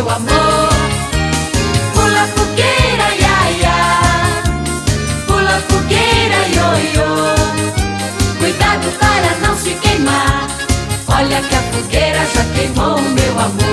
meu amor. Pula fogueira, ia, ia. Pula fogueira, ioiô. Cuidado para não se queimar. Olha que a fogueira já queimou meu amor.